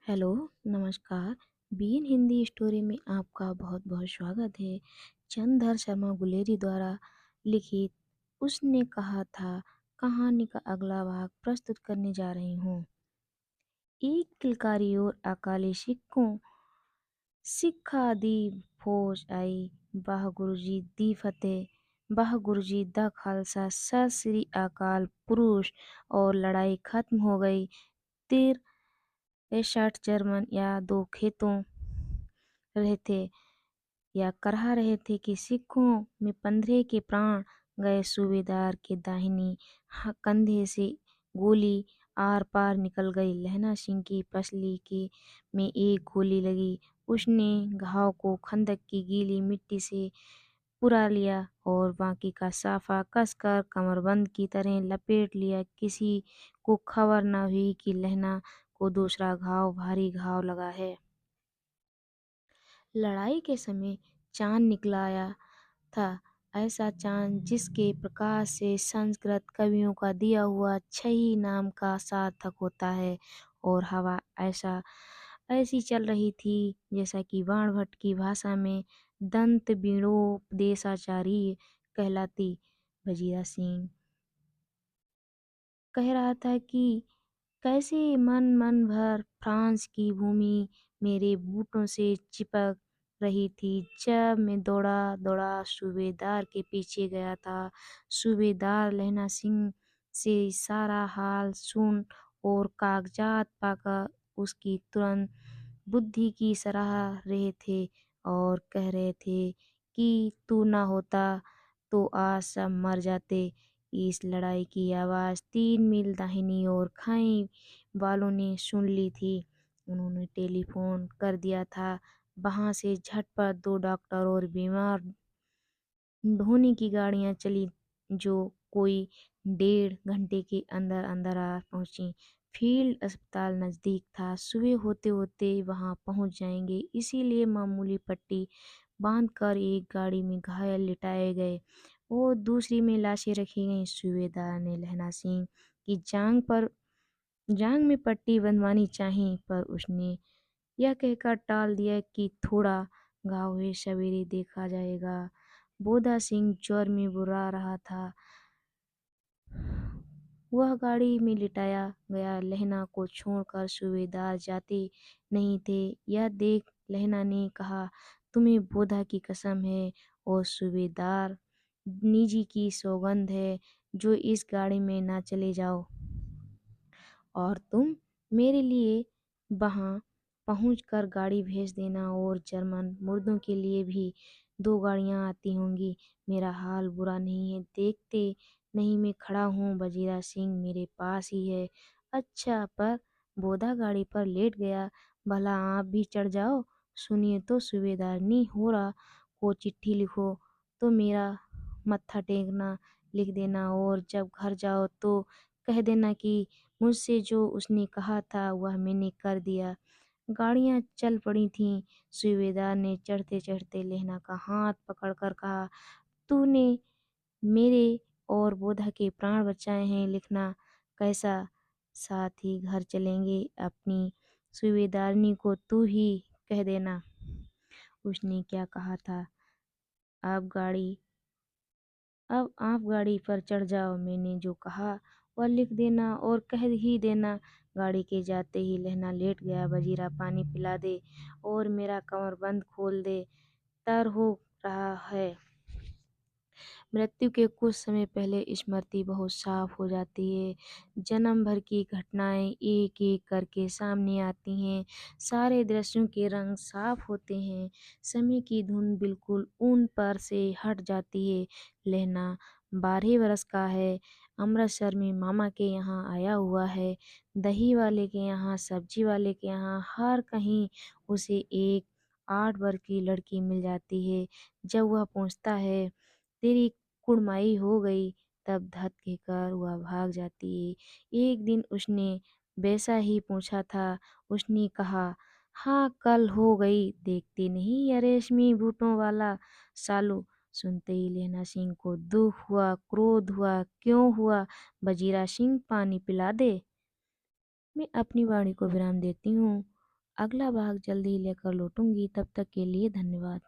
Hello, नमस्कार। BN Hindi story में आपका बहुत-बहुत स्वागत है। चंद्रधर शर्मा गुलेरी द्वारा लिखित उसने कहा था कहानी का अगला भाग प्रस्तुत करने जा रही हूँ। एक किलकारी और अकाली सिक्खा दी फौज आई, वाह गुरुजी दी फतेह, वाह गुरुजी दा खालसा, सत श्री अकाल पुरुष, और लड़ाई खत्म हो गई। तीर 60 जर्मन या दो खेतों रहे थे या करहा रहे थे कि सिखों में 15 के प्राण गए। सूबेदार के दाहिनी कंधे से गोली आर पार निकल गई। लहना सिंह की पसली के में एक गोली लगी। उसने घाव को खंदक की गीली मिट्टी से पुरा लिया और बाकी का साफा कसकर कमरबंद की तरह लपेट लिया। किसी को खबर न हुई कि लहना को दूसरा घाव भारी घाव लगा है। लड़ाई के समय चांद निकलाया था, ऐसा चांद जिसके प्रकाश से संस्कृत कवियों का दिया हुआ छही नाम का सार्थक होता है, और हवा ऐसी चल रही थी जैसा कि बाणभट्ट की भाषा में दंत बीणोपदेशाचार्य कहलाती। वजीरा सिंह कह रहा था कि कैसे मन भर फ्रांस की भूमि मेरे बूटों से चिपक रही थी जब मैं दौड़ा दौड़ा सूबेदार के पीछे गया था। सूबेदार लहना सिंह से सारा हाल सुन और कागजात पाकर उसकी तुरंत बुद्धि की सराह रहे थे और कह रहे थे कि तू ना होता तो आज सब मर जाते। इस लड़ाई की आवाज़ 3 मील दाहिनी ओर खाई वालों ने सुन ली थी। उन्होंने टेलीफोन कर दिया था। वहां से झटपट 2 डॉक्टर और बीमार ढोने की गाड़ियां चली जो कोई 1.5 घंटे के अंदर अंदर आ पहुंची। फील्ड अस्पताल नज़दीक था। सुबह होते होते वहां पहुंच जाएंगे, इसीलिए मामूली पट्टी बांधकर एक गाड़ी में घायल लिटाए गए और दूसरी में लाशें रखी गईं। सूबेदार ने लहना सिंह की जांग में पट्टी बंधवानी चाहिए, पर उसने यह कहकर टाल दिया कि थोड़ा घाव है, सवेरे देखा जाएगा। बोधा सिंह ज्वर में बुरा रहा था। वह गाड़ी में लिटाया गया। लहना को छोड़कर सूबेदार जाते नहीं थे। यह देख लहना ने कहा, तुम्हें बोधा की कसम है और सूबेदार निजी की सौगंध है जो इस गाड़ी में ना चले जाओ, और तुम मेरे लिए वहां पहुंचकर गाड़ी भेज देना, और जर्मन मुर्दों के लिए भी 2 गाड़ियां आती होंगी। मेरा हाल बुरा नहीं है, देखते नहीं मैं खड़ा हूँ, वजीरा सिंह मेरे पास ही है। अच्छा, पर बोधा गाड़ी पर लेट गया, भला आप भी चढ़ जाओ। सुनिए तो सूबेदारनी होरा को चिट्ठी लिखो तो मेरा मत्था टेकना लिख देना, और जब घर जाओ तो कह देना कि मुझसे जो उसने कहा था वह मैंने कर दिया। गाड़ियां चल पड़ी थीं। सूबेदार ने चढ़ते चढ़ते लहना का हाथ पकड़कर कहा, तूने मेरे और बोधा के प्राण बचाए हैं, लिखना कैसा? साथ ही घर चलेंगे। अपनी सूबेदारनी को तू ही कह देना। उसने क्या कहा था? अब गाड़ी अब आप गाड़ी पर चढ़ जाओ, मैंने जो कहा वह लिख देना और कह ही देना। गाड़ी के जाते ही लहना लेट गया। वजीरा पानी पिला दे और मेरा कमरबंद खोल दे, तर हो रहा है। मृत्यु के कुछ समय पहले स्मृति बहुत साफ हो जाती है। जन्म भर की घटनाएं एक एक करके सामने आती हैं। सारे दृश्यों के रंग साफ होते हैं। समय की धुन बिल्कुल उन पर से हट जाती है। लहना 12 वर्ष का है। अमृतसर में मामा के यहाँ आया हुआ है। दही वाले के यहाँ, सब्जी वाले के यहाँ, हर कहीं उसे एक 8 वर्ष की लड़की मिल जाती है। जब वह पूछता है, तेरी कुड़माई हो गई, तब धत कहकर वह भाग जाती है। एक दिन उसने वैसा ही पूछा था। उसने कहा, हाँ कल हो गई, देखते नहीं ये रेशमी बूटों वाला सालू। सुनते ही लहना सिंह को दुख हुआ, क्रोध हुआ। क्यों हुआ? वजीरा सिंह पानी पिला दे। मैं अपनी वाणी को विराम देती हूँ। अगला भाग जल्दी लेकर लौटूंगी। तब तक के लिए धन्यवाद।